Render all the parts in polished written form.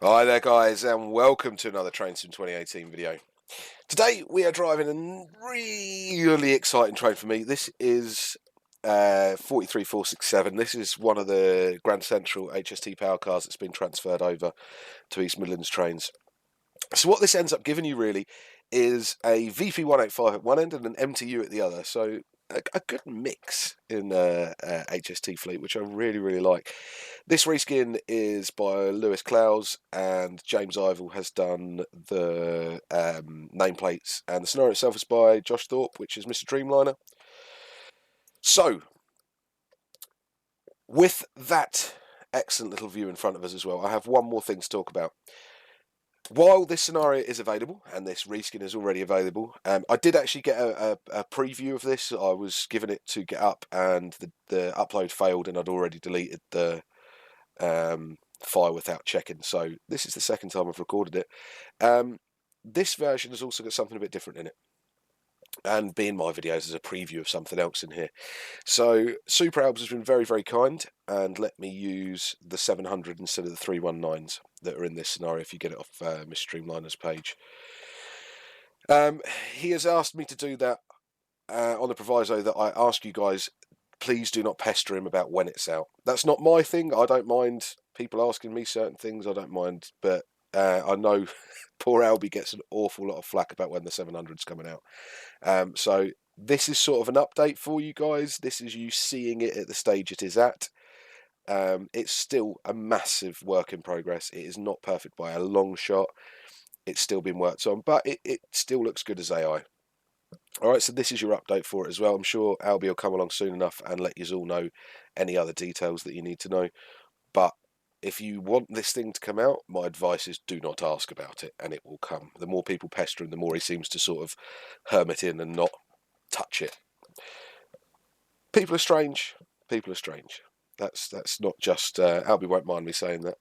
Hi there guys and welcome to another Train Sim 2018 video. Today we are driving a really exciting train for me. This is 43467. This is one of the Grand Central HST power cars that's been transferred over to East Midlands trains. So what this ends up giving you really is a VP185 at one end and an MTU at the other. So a good mix in HST fleet, which I really like. This reskin is by Lewis Clowes, and James Ivell has done the nameplates, and the scenario itself is by Josh Thorpe, which is Mr. Dreamliner. So, with that excellent little view in front of us as well, I have one more thing to talk about. While this scenario is available, and this reskin is already available, I did actually get a preview of this. I was given it to get up, and the upload failed, and I'd already deleted the file without checking. So this is the second time I've recorded it. This version has also got something a bit different in it, and being my videos is a preview of something else in here. So Super Albs has been very kind and let me use the 700 instead of the 319s that are in this scenario if you get it off Mr. Streamliner's page. He has asked me to do that on the proviso that I ask you guys, please do not pester him about when it's out. That's not my thing. I don't mind people asking me certain things. I don't mind, but I know poor Albie gets an awful lot of flack about when the 700's coming out. So this is sort of an update for you guys. This is you seeing it at the stage it is at. It's still a massive work in progress. It is not perfect by a long shot. It's still been worked on, but it still looks good as AI. Alright, so this is your update for it as well. I'm sure Albie will come along soon enough and let you all know any other details that you need to know. But if you want this thing to come out, my advice is do not ask about it, and it will come. The more people pester him, the more he seems to sort of hermit in and not touch it. People are strange. People are strange. That's not just Albie won't mind me saying that.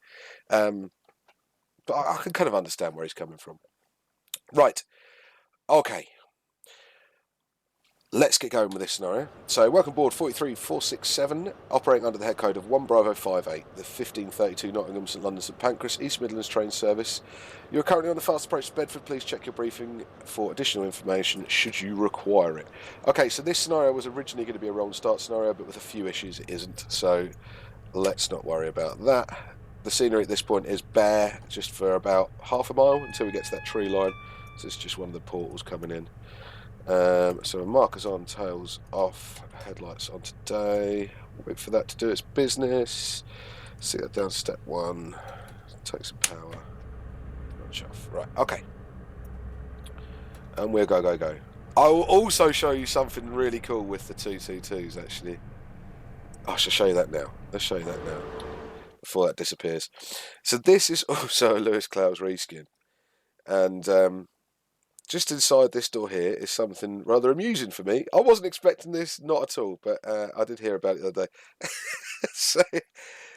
But I can kind of understand where he's coming from. Right. Okay. Let's get going with this scenario. So, welcome aboard 43467, operating under the head code of 1 Bravo 58, the 1532 Nottingham St London St Pancras East Midlands train service. You are currently on the fast approach to Bedford. Please check your briefing for additional information should you require it. Okay, so this scenario was originally going to be a roll and start scenario, but with a few issues it isn't. So, let's not worry about that. The scenery at this point is bare, just for about half a mile until we get to that tree line. So, it's just one of the portals coming in. So markers on, tails off, headlights on today. Wait for that to do its business. See that down step 1. Take some power. Notch off. Right, okay. And we'll go. I will also show you something really cool with the 222s actually. I shall show you that now. Let's show you that now before that disappears. So this is also a Lewis Clowes reskin. And just inside this door here is something rather amusing for me. I wasn't expecting this, not at all, but I did hear about it the other day.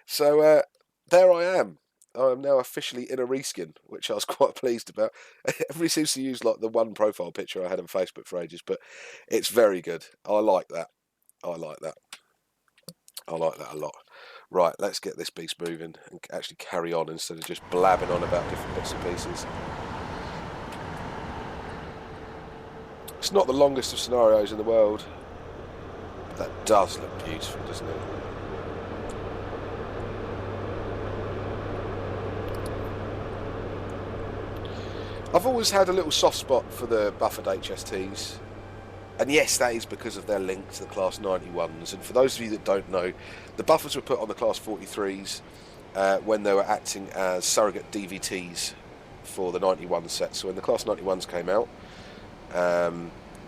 so there I am. I am now officially in a reskin, which I was quite pleased about. Everybody seems to use like the one profile picture I had on Facebook for ages, but it's very good. I like that. I like that a lot. Right, let's get this beast moving and actually carry on instead of just blabbing on about different bits and pieces. It's not the longest of scenarios in the world, but that does look beautiful, doesn't it? I've always had a little soft spot for the buffered HSTs, and yes, that is because of their link to the Class 91s. And for those of you that don't know, the buffers were put on the Class 43s when they were acting as surrogate DVTs for the 91 set. So when the Class 91s came out,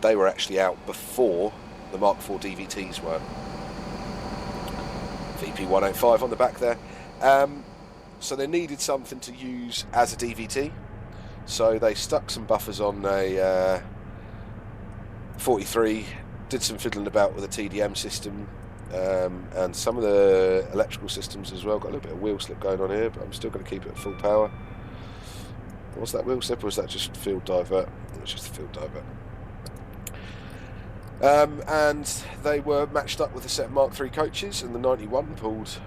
they were actually out before the Mark IV DVTs were. VP185 on the back there. So they needed something to use as a DVT. So they stuck some buffers on a 43, did some fiddling about with a TDM system, and some of the electrical systems as well. Got a little bit of wheel slip going on here, but I'm still going to keep it at full power. Was that wheel slip or was that just field divert? It was just a field divert. And they were matched up with a set of Mark III coaches, and the 91 pulled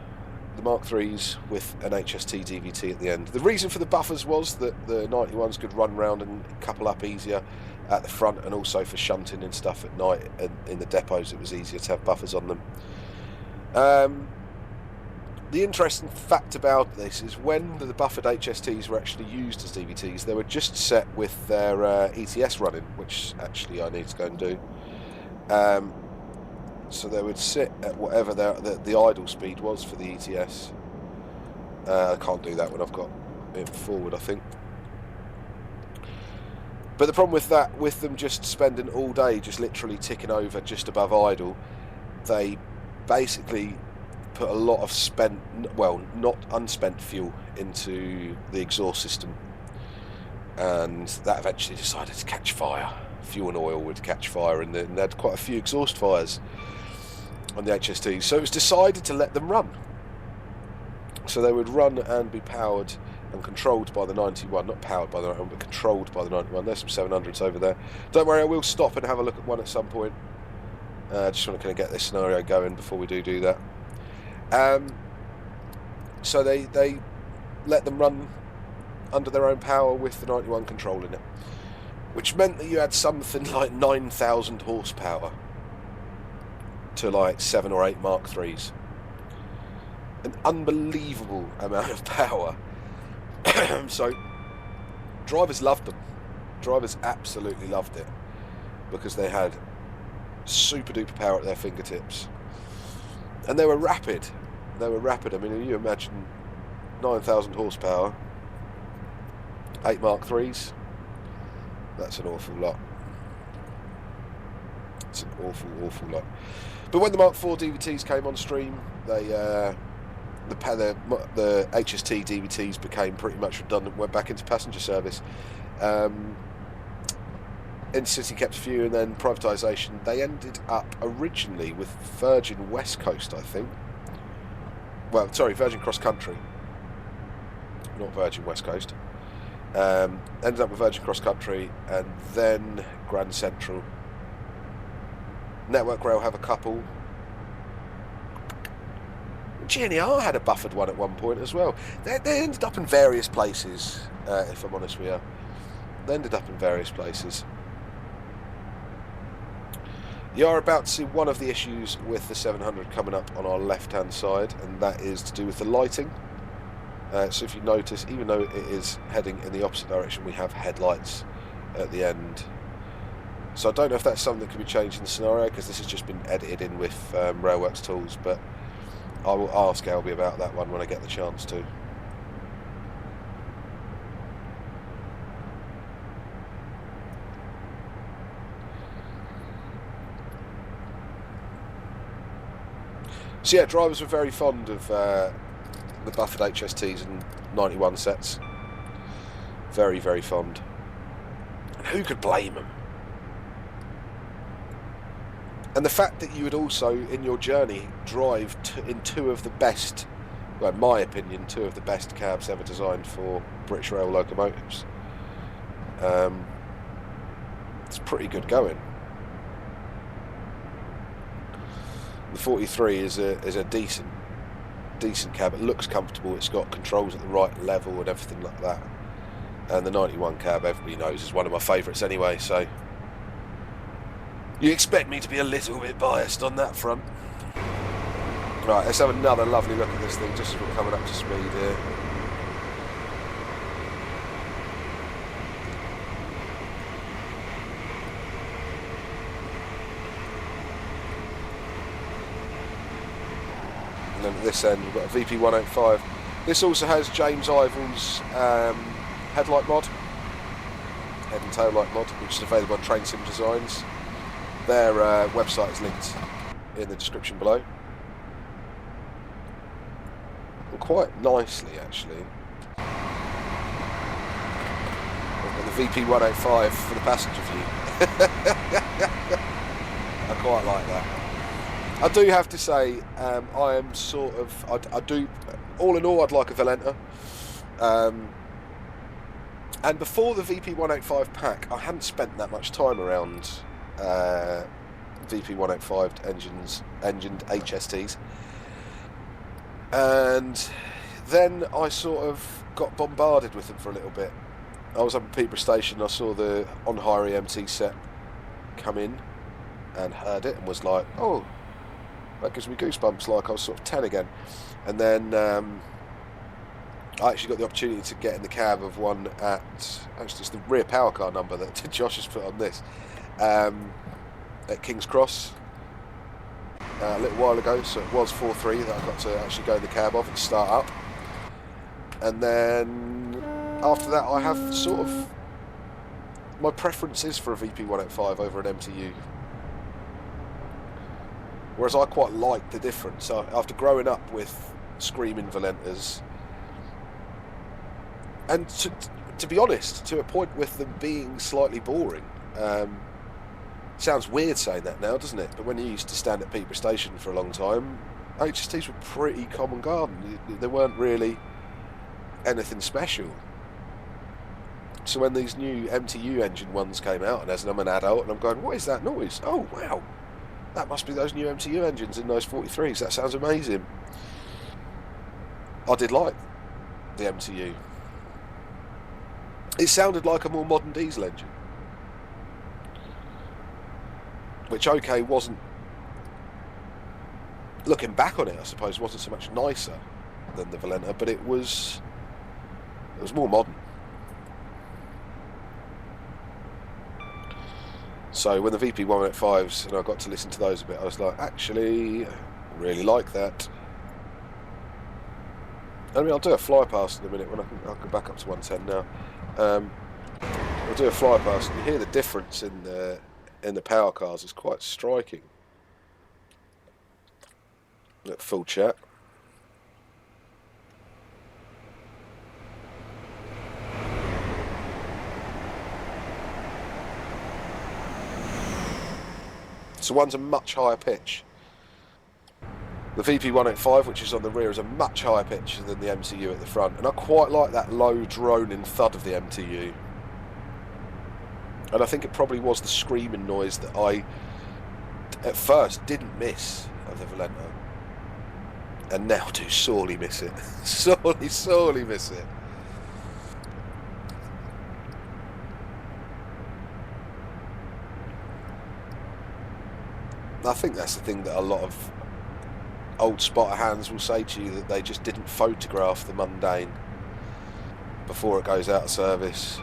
the Mark IIIs with an HST DVT at the end. The reason for the buffers was that the 91s could run round and couple up easier at the front, and also for shunting and stuff at night, and in the depots it was easier to have buffers on them. The interesting fact about this is when the buffered HSTs were actually used as DVTs, they were just set with their ETS running, which actually I need to go and do. So they would sit at whatever the idle speed was for the ETS. I can't do that when I've got it forward, I think. But the problem with that, with them just spending all day just literally ticking over just above idle, they basically put a lot of spent, well, not unspent fuel into the exhaust system, and that eventually decided to catch fire. Fuel and oil would catch fire, and they had quite a few exhaust fires on the HSTs, so it was decided to let them run. So they would run and be powered and controlled by the 91, not powered by the 91, but controlled by the 91. There's some 700s over there. Don't worry, I will stop and have a look at one at some point. Just want to kind of get this scenario going before we do that. So they let them run under their own power with the 91 controlling it, which meant that you had something like 9,000 horsepower to like 7 or 8 Mark IIIs. An unbelievable amount of power. So drivers loved them. Drivers absolutely loved it because they had super duper power at their fingertips, and they were rapid. They were rapid. I mean, you imagine 9,000 horsepower, 8 Mark IIIs. That's an awful lot. It's an awful lot. But when the Mark IV DVTs came on stream, the HST DVTs became pretty much redundant, went back into passenger service. Intercity kept a few, and then privatisation. They ended up originally with Virgin West Coast, I think. Well, sorry, Virgin Cross Country, not Virgin West Coast. Ended up with Virgin Cross Country, and then Grand Central. Network Rail have a couple. GNR had a buffered one at one point as well. They ended up in various places, if I'm honest with you. They ended up in various places. You are about to see one of the issues with the 700 coming up on our left-hand side, and that is to do with the lighting. So if you notice, even though it is heading in the opposite direction, we have headlights at the end. So I don't know if that's something that can be changed in the scenario, because this has just been edited in with Railworks tools, but I will ask Albie about that one when I get the chance to. So yeah, drivers were very fond of the buffered HSTs and 91 sets. Very, very fond. And who could blame them? And the fact that you would also, in your journey, drive in two of the best, well, in my opinion, two of the best cabs ever designed for British Rail locomotives. It's pretty good going. The 43 is a decent cab. It looks comfortable. It's got controls at the right level and everything like that. And the 91 cab, everybody knows, is one of my favourites anyway. So you expect me to be a little bit biased on that front. Right, let's have another lovely look at this thing just as we're coming up to speed here. And then at this end we've got a VP185. This also has James Ivel's headlight mod, head and tail light mod, which is available on Train Sim Designs. Their website is linked in the description below. And quite nicely, actually. And the VP185 for the passenger view. I quite like that. I do have to say, I am sort of, I do, all in all, I'd like a Valenta. And before the VP185 pack, I hadn't spent that much time around VP185 engined HSTs. And then I sort of got bombarded with them for a little bit. I was up at Peterborough Station, I saw the on-hire EMT set come in and heard it and was like, oh, that gives me goosebumps, like I was sort of 10 again. And then I actually got the opportunity to get in the cab of one at, actually it's the rear power car number that Josh has put on this, at King's Cross a little while ago. So it was 4-3 that I got to actually go in the cab of and start up. And then after that I have sort of my preferences for a VP185 over an MTU. Whereas I quite like the difference. After growing up with screaming Valentas, and to be honest, to a point with them being slightly boring. Sounds weird saying that now, doesn't it? But when you used to stand at Peterborough Station for a long time, HSTs were pretty common garden. They weren't really anything special. So when these new MTU engine ones came out, and as I'm an adult, and I'm going, what is that noise? Oh, wow. That must be those new MTU engines in those 43s. That sounds amazing. I did like the MTU. It sounded like a more modern diesel engine. Which, okay, wasn't... Looking back on it, I suppose, wasn't so much nicer than the Valenta, but it was more modern. So when the VP185s, and I got to listen to those a bit, I was like, actually, I really like that. I mean, I'll do a fly past in a minute when I can back up to 110 now. I'll do a fly past, and you hear the difference in the power cars. It's quite striking. At full chat. So one's a much higher pitch. The VP185, which is on the rear, is a much higher pitch than the MTU at the front, and I quite like that low droning thud of the MTU. And I think it probably was the screaming noise that I, at first, didn't miss of the Valenta, and now do sorely miss it. sorely miss it. I think that's the thing that a lot of old spotter hands will say to you, that they just didn't photograph the mundane before it goes out of service.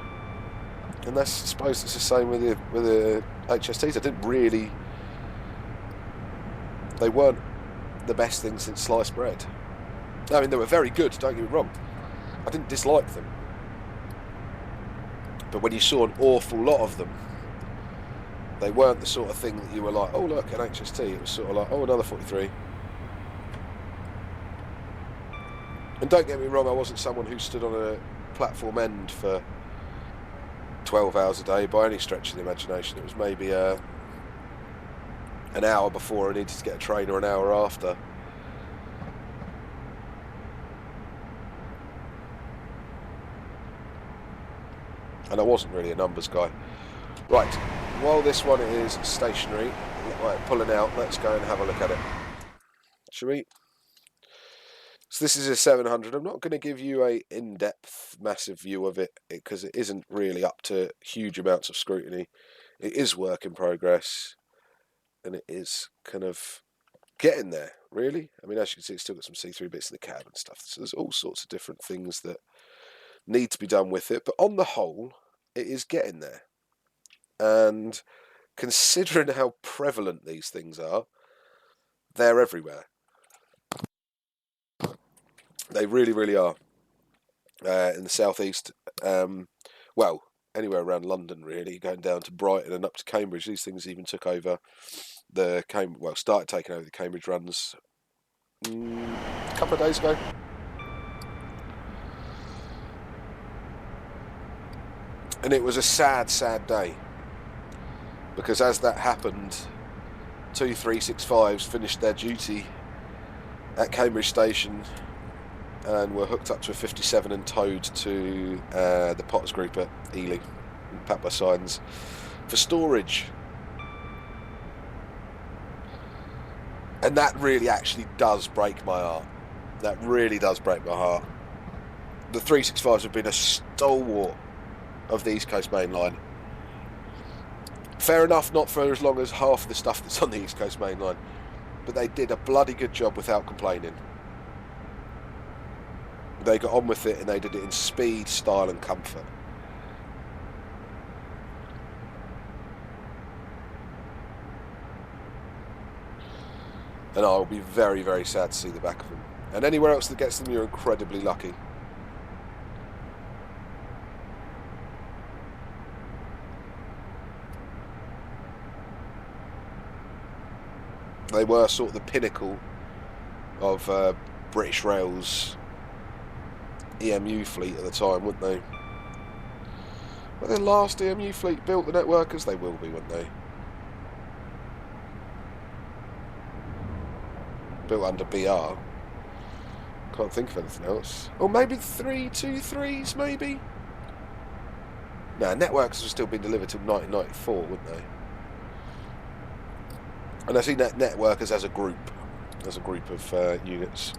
And I suppose it's the same with the HSTs. I didn't really... They weren't the best thing since sliced bread. I mean, they were very good, don't get me wrong. I didn't dislike them. But when you saw an awful lot of them, they weren't the sort of thing that you were like, oh look, an HST. It was sort of like, oh, another 43. And don't get me wrong, I wasn't someone who stood on a platform end for 12 hours a day by any stretch of the imagination. It was maybe an hour before I needed to get a train, or an hour after. And I wasn't really a numbers guy. Right, while this one is stationary, right, pulling out, let's go and have a look at it. Shall we? So this is a 700. I'm not going to give you a in-depth, massive view of it, because it isn't really up to huge amounts of scrutiny. It is work in progress, and it is kind of getting there, really. I mean, as you can see, it's still got some see-through bits in the cab and stuff, so there's all sorts of different things that need to be done with it, but on the whole, it is getting there. And considering how prevalent these things are, they're everywhere. They really, really are. In the southeast, well, anywhere around London, really, going down to Brighton and up to Cambridge. These things even took over started taking over the Cambridge runs a couple of days ago. And it was a sad, sad day, because as that happened, 2 365s finished their duty at Cambridge Station and were hooked up to a 57 and towed to the Potters Group at Ely, packed by signs, for storage. And that really actually does break my heart. That really does break my heart. The 365s have been a stalwart of the East Coast Main Line. Fair enough, not for as long as half of the stuff that's on the East Coast Main Line, but they did a bloody good job without complaining. They got on with it, and they did it in speed, style and comfort. And I'll be very, very sad to see the back of them. And anywhere else that gets them, you're incredibly lucky. They were sort of the pinnacle of British Rail's EMU fleet at the time, weren't they? Were they the last EMU fleet built, the networkers? They will be, won't they? Built under BR. Can't think of anything else. Or maybe 323s, maybe? No, networkers have still been delivered till 1994, wouldn't they? And I see networkers as a group of units.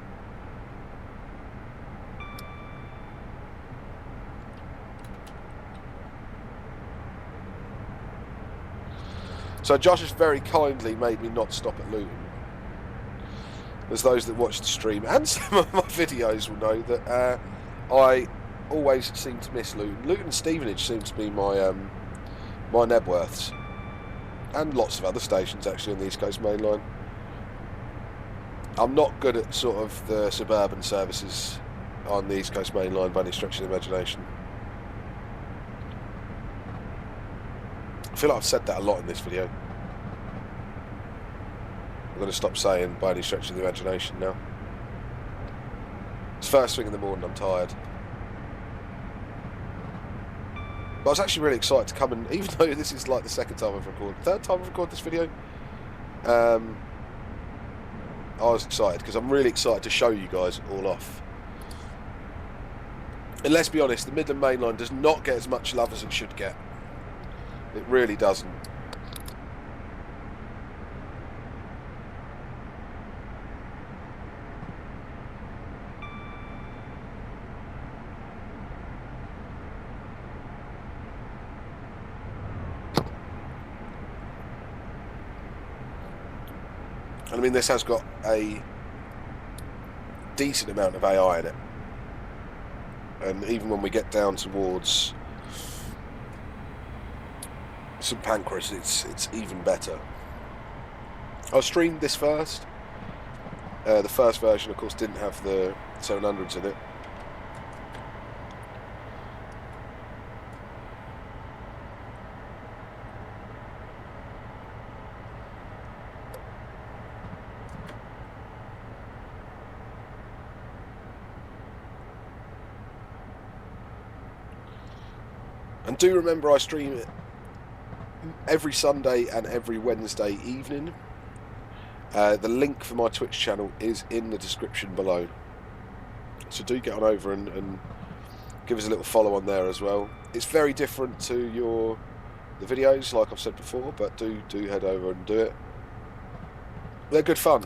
So Josh has very kindly made me not stop at Luton. As those that watch the stream and some of my videos will know that I always seem to miss Luton. Luton and Stevenage seem to be my my Nebworths. And lots of other stations actually on the East Coast Main Line. I'm not good at sort of the suburban services on the East Coast Main Line by any stretch of the imagination. I feel like I've said that a lot in this video. I'm going to stop saying by any stretch of the imagination now. It's first thing in the morning, I'm tired. But I was actually really excited to come and, even though this is like the second time I've recorded, third time I've recorded this video, I was excited because I'm really excited to show you guys all off. And let's be honest, the Midland Main Line does not get as much love as it should get. It really doesn't. I mean, this has got a decent amount of AI in it. And even when we get down towards some Pancras, it's even better. I streamed this first. The first version, of course, didn't have the 700s in it. And do remember, I stream it every Sunday and every Wednesday evening. The link for my Twitch channel is in the description below. So do get on over and give us a little follow on there as well. It's very different to the videos, like I've said before, but do head over and do it. They're good fun.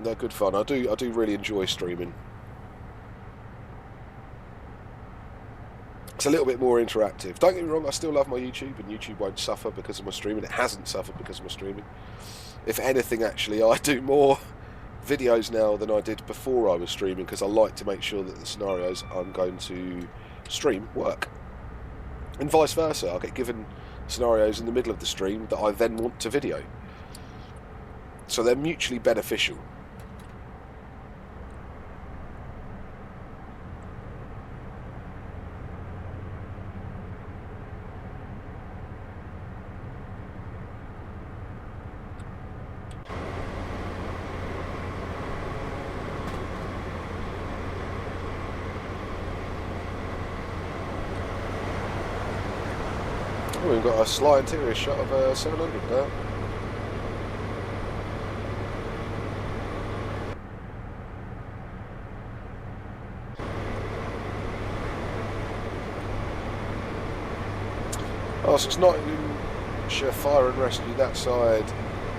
They're good fun. I do really enjoy streaming. It's a little bit more interactive. Don't get me wrong, I still love my YouTube, and YouTube won't suffer because of my streaming. It hasn't suffered because of my streaming. If anything, actually, I do more videos now than I did before I was streaming, because I like to make sure that the scenarios I'm going to stream work. And vice versa, I'll get given scenarios in the middle of the stream that I then want to video. So they're mutually beneficial. Oh, we've got a sly interior shot of a 700 there. Oh, so it's Nottinghamshire Fire and Rescue that side.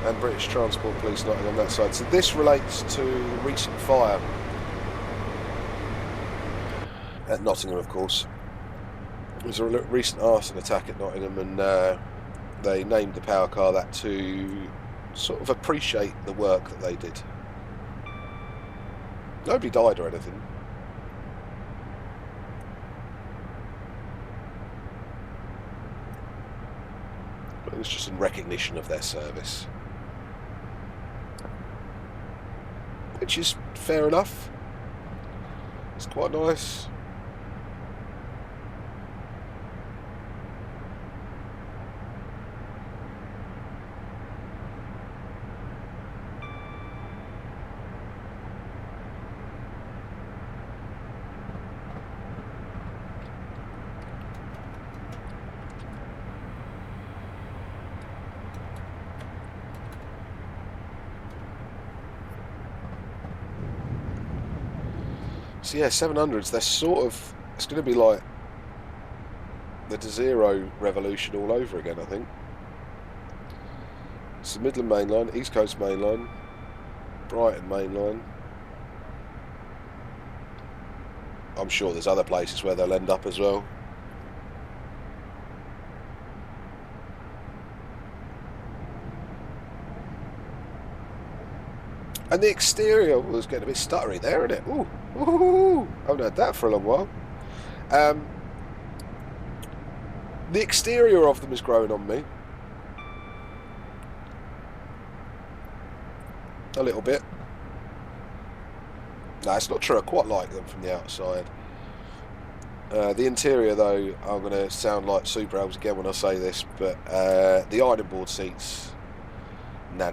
and British Transport Police Nottingham, that side. So this relates to recent fire at Nottingham, of course. There was a recent arson attack at Nottingham, and they named the power car that to sort of appreciate the work that they did. Nobody died or anything. But it was just in recognition of their service. Which is fair enough. It's quite nice. So yeah, 700s, they're sort of, it's going to be like the Zero revolution all over again, I think. It's the Midland Main Line, East Coast Main Line, Brighton Main Line. I'm sure there's other places where they'll end up as well. And the exterior was getting a bit stuttery there, isn't it? Ooh, ooh, I haven't had that for a long while. The exterior of them is growing on me. A little bit. No, it's not true. I quite like them from the outside. The interior, though, I'm going to sound like Super Elves again when I say this, but the ironing board seats, no.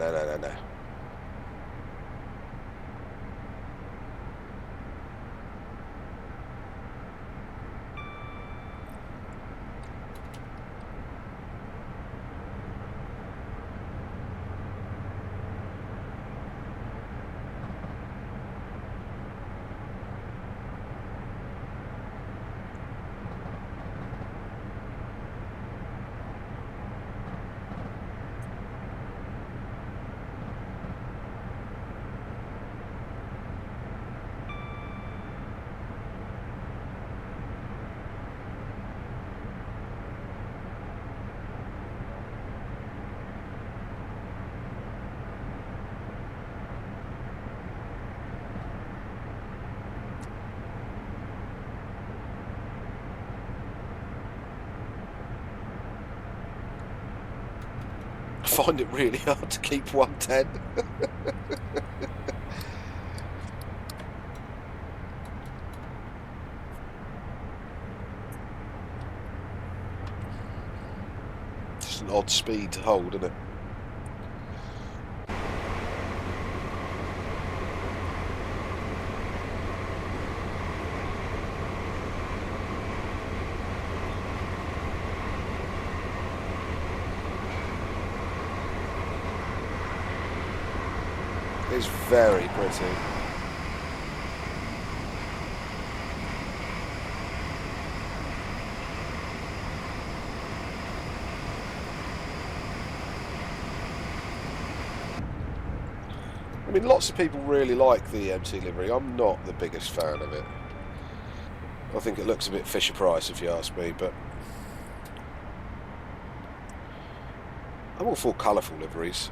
I find it really hard to keep 110. Just an odd speed to hold, isn't it? It's very pretty. I mean, lots of people really like the EMT livery. I'm not the biggest fan of it. I think it looks a bit Fisher-Price, if you ask me, but I'm all for colourful liveries.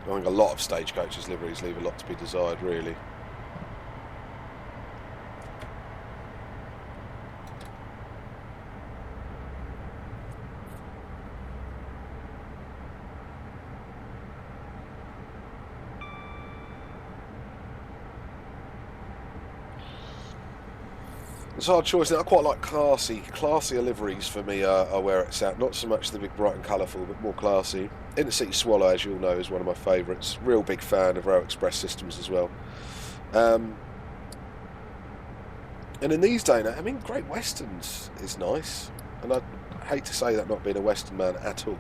I think a lot of Stagecoach's liveries leave a lot to be desired, really. It's a hard choice. I quite like classier liveries for me are where it's at. Not so much the big bright and colourful, but more classy. Intercity Swallow, as you'll know, is one of my favourites. Real big fan of Rail Express systems as well. And in these days, I mean, Great Westerns is nice. And I hate to say that not being a Western man at all.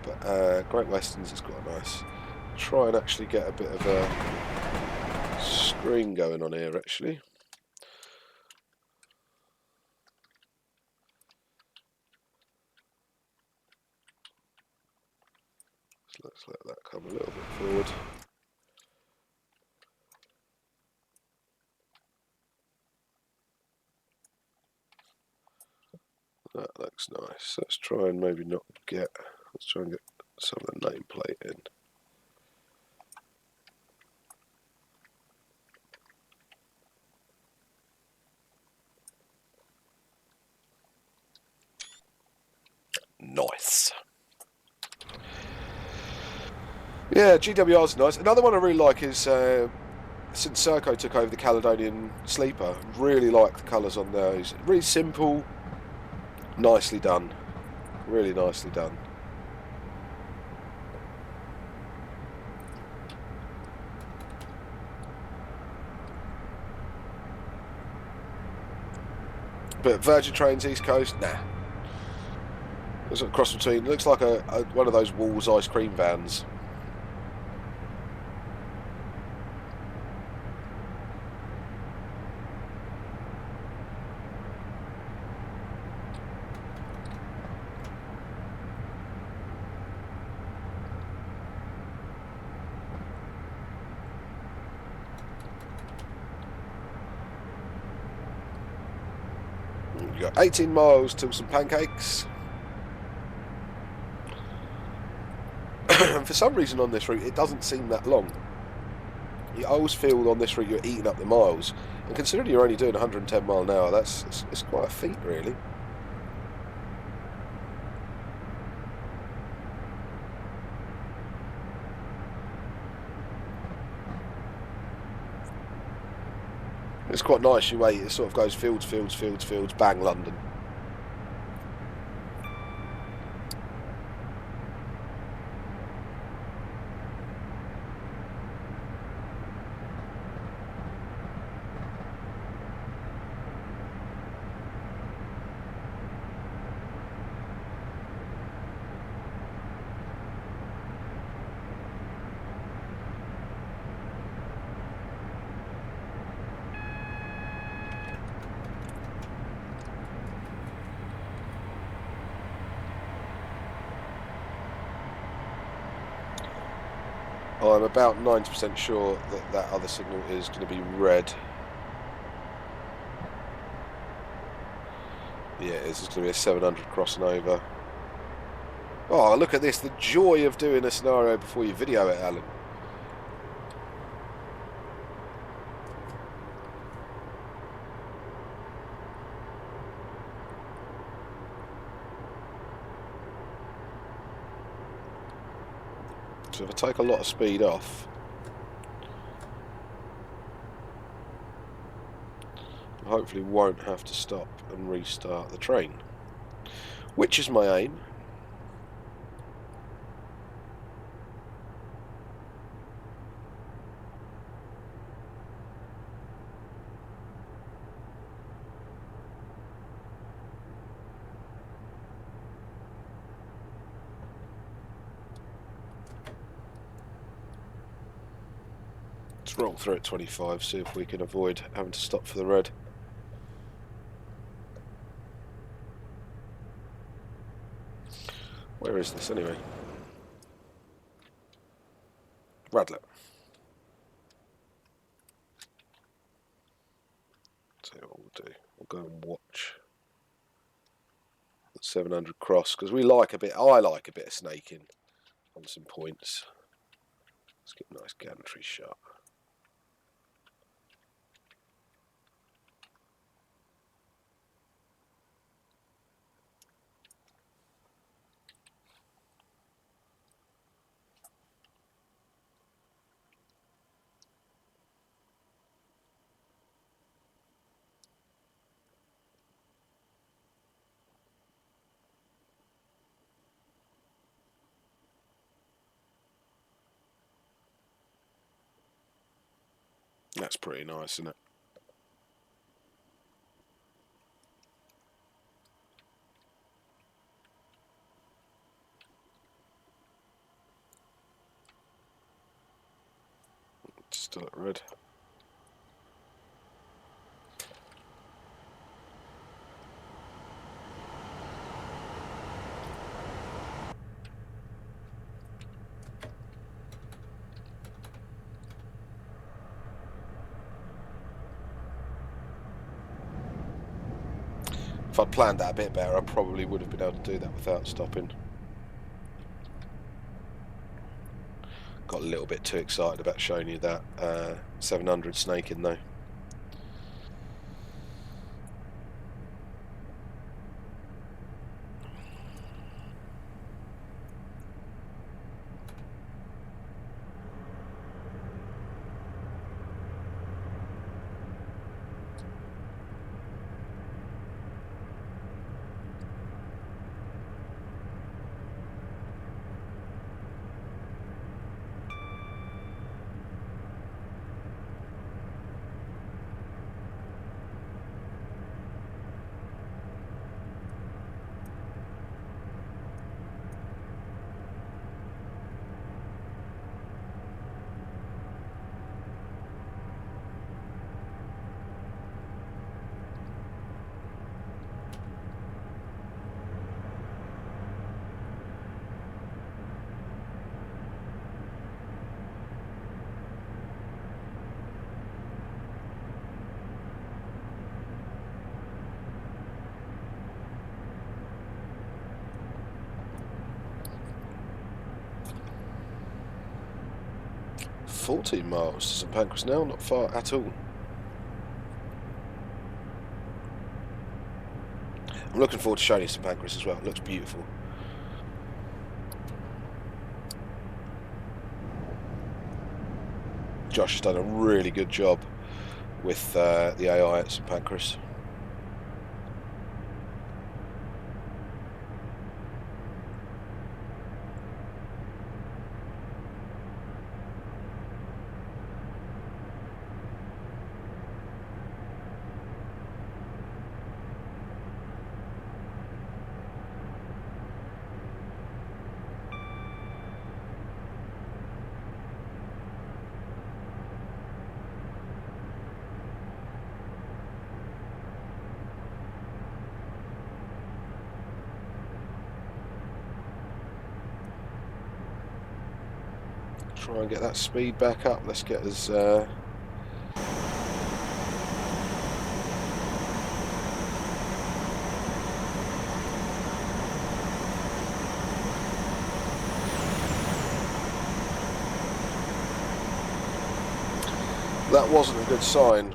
But Great Westerns is quite nice. Try and actually get a bit of a screen going on here, actually. Let's let that come a little bit forward. That looks nice. Let's try and maybe not get. Let's try and get some of the nameplate in. Nice. Yeah, GWR's nice. Another one I really like is since Serco took over the Caledonian Sleeper, really like the colours on those. Really simple, nicely done. Really nicely done. But Virgin Trains East Coast, nah. There's a cross between. Looks like one of those Walls ice cream vans. You got 18 miles till some pancakes. And for some reason on this route, it doesn't seem that long. You always feel on this route you're eating up the miles, and considering you're only doing 110 mile an hour, it's quite a feat, really. It's quite nice. You wait, it sort of goes fields, fields, fields, fields, bang, London. I'm about 90% sure that that other signal is going to be red. Yeah, it is. It's going to be a 700 crossing over. Oh, look at this. The joy of doing a scenario before you video it, Alan. So if I take a lot of speed off, I hopefully won't have to stop and restart the train, which is my aim. Let's roll through at 25, see if we can avoid having to stop for the red. Where is this anyway? Radlett. Tell you what we'll do. We'll go and watch the 700 cross because we like a bit. I like a bit of snaking on some points. Let's get a nice gantry shot. That's pretty nice, isn't it? Still at red. If I'd planned that a bit better, I probably would have been able to do that without stopping. Got a little bit too excited about showing you that 700 snaking though. $14 miles to St Pancras now, not far at all. I'm looking forward to showing you St Pancras as well. It looks beautiful. Josh has done a really good job with the AI at St Pancras. Try and get that speed back up. Let's get us that wasn't a good sign.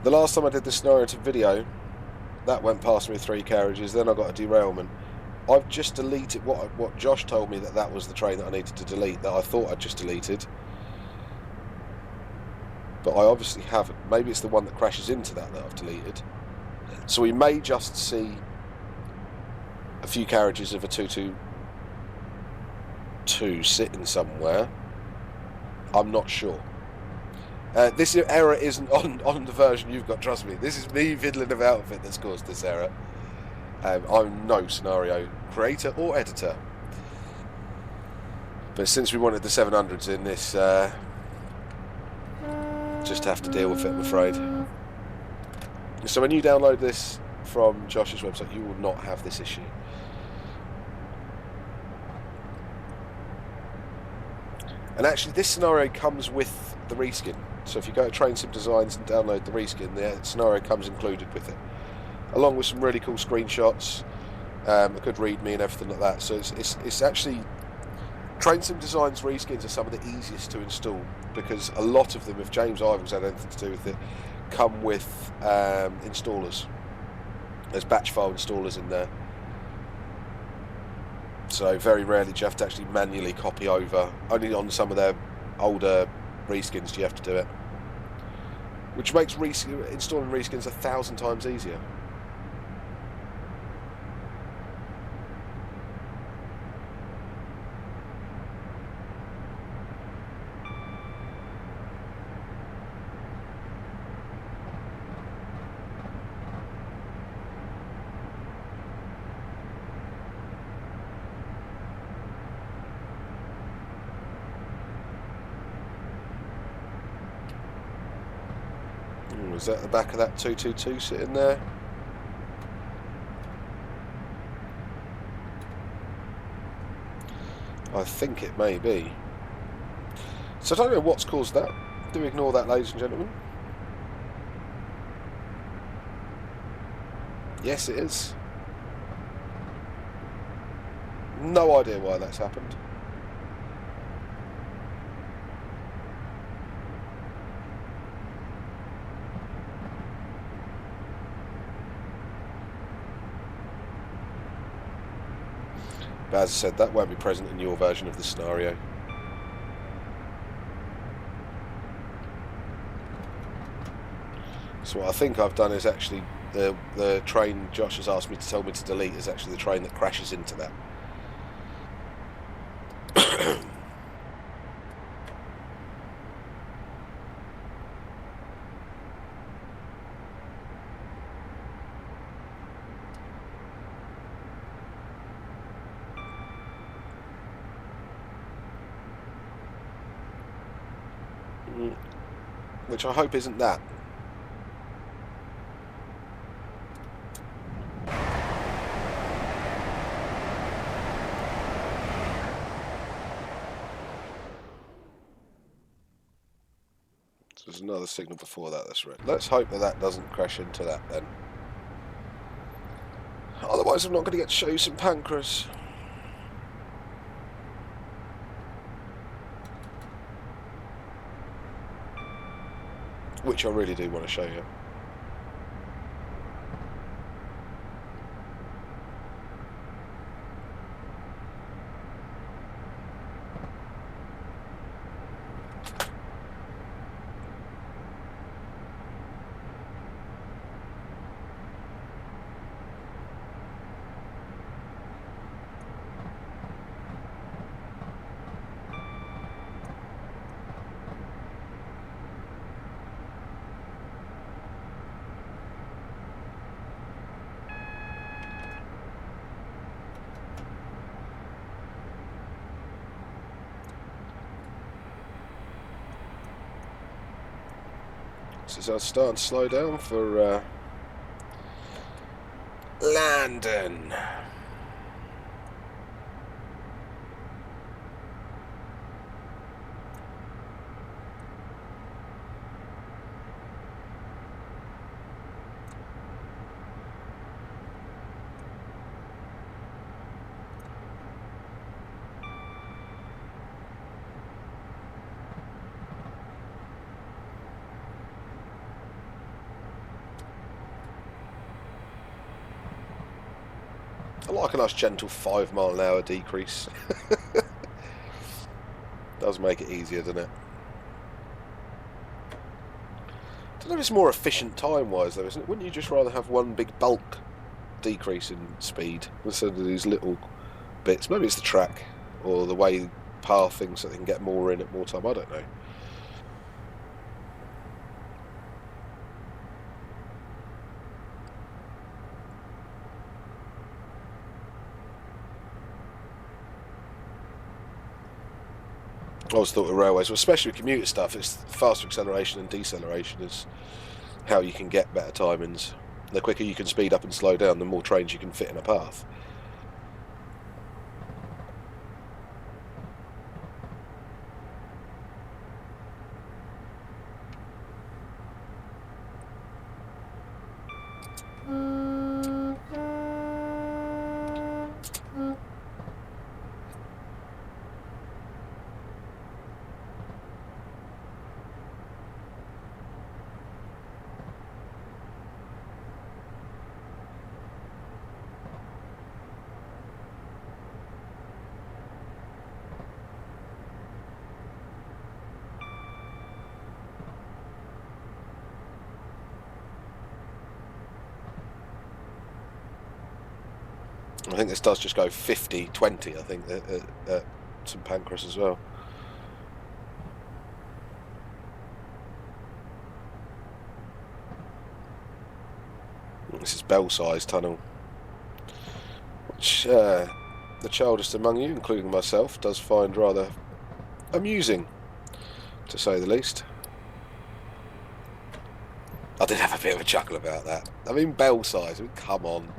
The last time I did this narrative video, that went past me 3 carriages, then I got a derailment. I've just deleted what Josh told me that was the train that I needed to delete, that I thought I'd just deleted. But I obviously haven't. Maybe it's the one that crashes into that I've deleted. So we may just see a few carriages of a 222 sitting somewhere. I'm not sure. This error isn't on the version you've got, trust me. This is me fiddling about with it that's caused this error. I'm no scenario creator or editor. But since we wanted the 700s in this, just have to deal with it, I'm afraid. So when you download this from Josh's website, you will not have this issue. And actually this scenario comes with the reskin. So if you go to Train Sim Designs and download the reskin, the scenario comes included with it, along with some really cool screenshots, a good readme and everything like that. So it's actually, Train Sim Designs reskins are some of the easiest to install, because a lot of them, if James Ivor's had anything to do with it, come with installers. There's batch file installers in there. So very rarely do you have to actually manually copy over. Only on some of their older reskins do you have to do it, which makes installing reskins 1,000 times easier. Is that the back of that 222 sitting there? I think it may be. So I don't know what's caused that. Do ignore that, ladies and gentlemen. Yes, it is. No idea why that's happened. But as I said, that won't be present in your version of the scenario. So what I think I've done is actually the train Josh has asked me to tell me to delete is actually the train that crashes into that. Which I hope isn't that. So there's another signal before that, that's red. Let's hope that that doesn't crash into that then. Otherwise I'm not going to get to show you some Pancras. Which I really do want to show you. So I'll start and slow down for London. I like a nice gentle 5 mile an hour decrease. Does make it easier, doesn't it? I don't know if it's more efficient time-wise though, isn't it? Wouldn't you just rather have one big bulk decrease in speed instead of these little bits? Maybe it's the track or the way path things so they can get more in at more time. I don't know. I always thought with railways, well, especially with commuter stuff, it's faster acceleration and deceleration is how you can get better timings. The quicker you can speed up and slow down, the more trains you can fit in a path. I think this does just go 50-20, I think, at St Pancras as well. This is Belsize Tunnel, which the childest among you, including myself, does find rather amusing, to say the least. I did have a bit of a chuckle about that. I mean, Belsize, I mean, come on.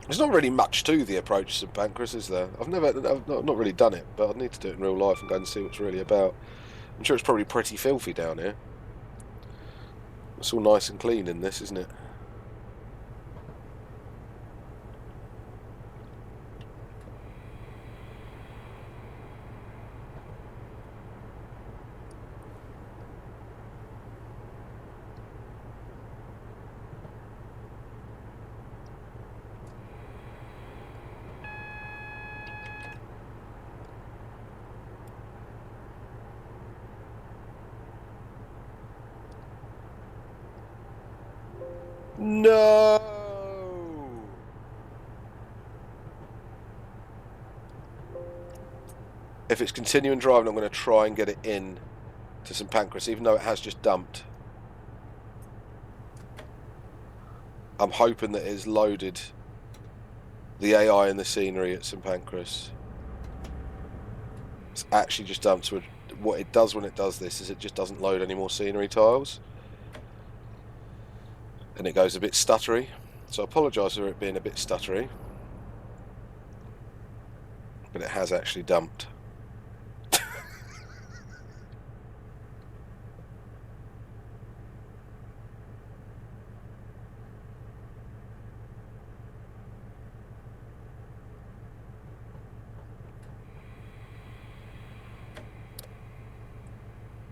There's not really much to the approach to St Pancras, is there? I've not really done it, but I'd need to do it in real life and go and see what it's really about. I'm sure it's probably pretty filthy down here. It's all nice and clean in this, isn't it? No! If it's continuing driving, I'm going to try and get it in to St Pancras, even though it has just dumped. I'm hoping that it's loaded the AI and the scenery at St Pancras. It's actually just dumped. So what it does when it does this is it just doesn't load any more scenery tiles. And it goes a bit stuttery. So I apologise for it being a bit stuttery. But it has actually dumped.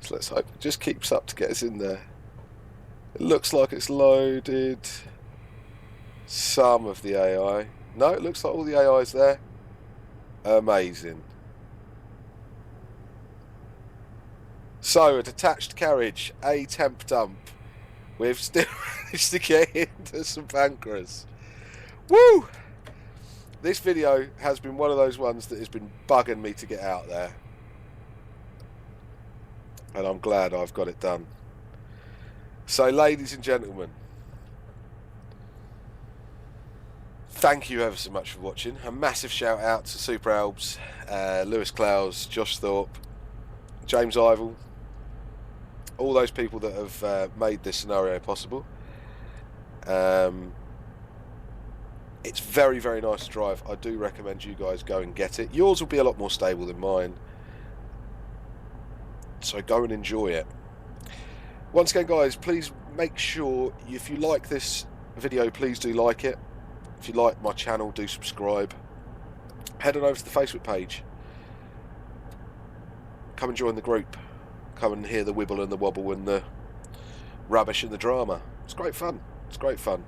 So let's hope it just keeps up to get us in there. It looks like it's loaded some of the AI. No, it looks like all the AI is there. Amazing. So, a detached carriage, a temp dump. We've still managed to get into St Pancras. Woo! This video has been one of those ones that has been bugging me to get out there. And I'm glad I've got it done. So, ladies and gentlemen, thank you ever so much for watching. A massive shout out to Super Albs, Lewis Clowes, Josh Thorpe, James Ivel, all those people that have made this scenario possible. It's very, very nice to drive. I do recommend you guys go and get it. Yours will be a lot more stable than mine, so go and enjoy it. Once again, guys, please make sure if you like this video, please do like it. If you like my channel, do subscribe. Head on over to the Facebook page. Come and join the group. Come and hear the wibble and the wobble and the rubbish and the drama. It's great fun. It's great fun.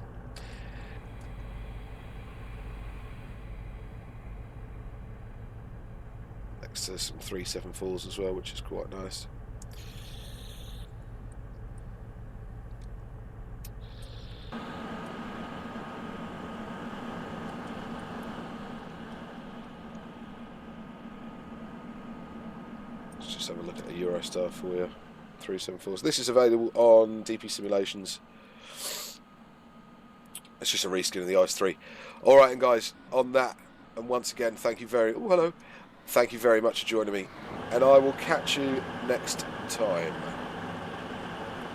Next to some 374s as well, which is quite nice. Let's just have a look at a Eurostar for you. 374s. This is available on DP Simulations. It's just a reskin of the Ice 3. Alright, and guys, on that, and once again, thank you very much for joining me, and I will catch you next time.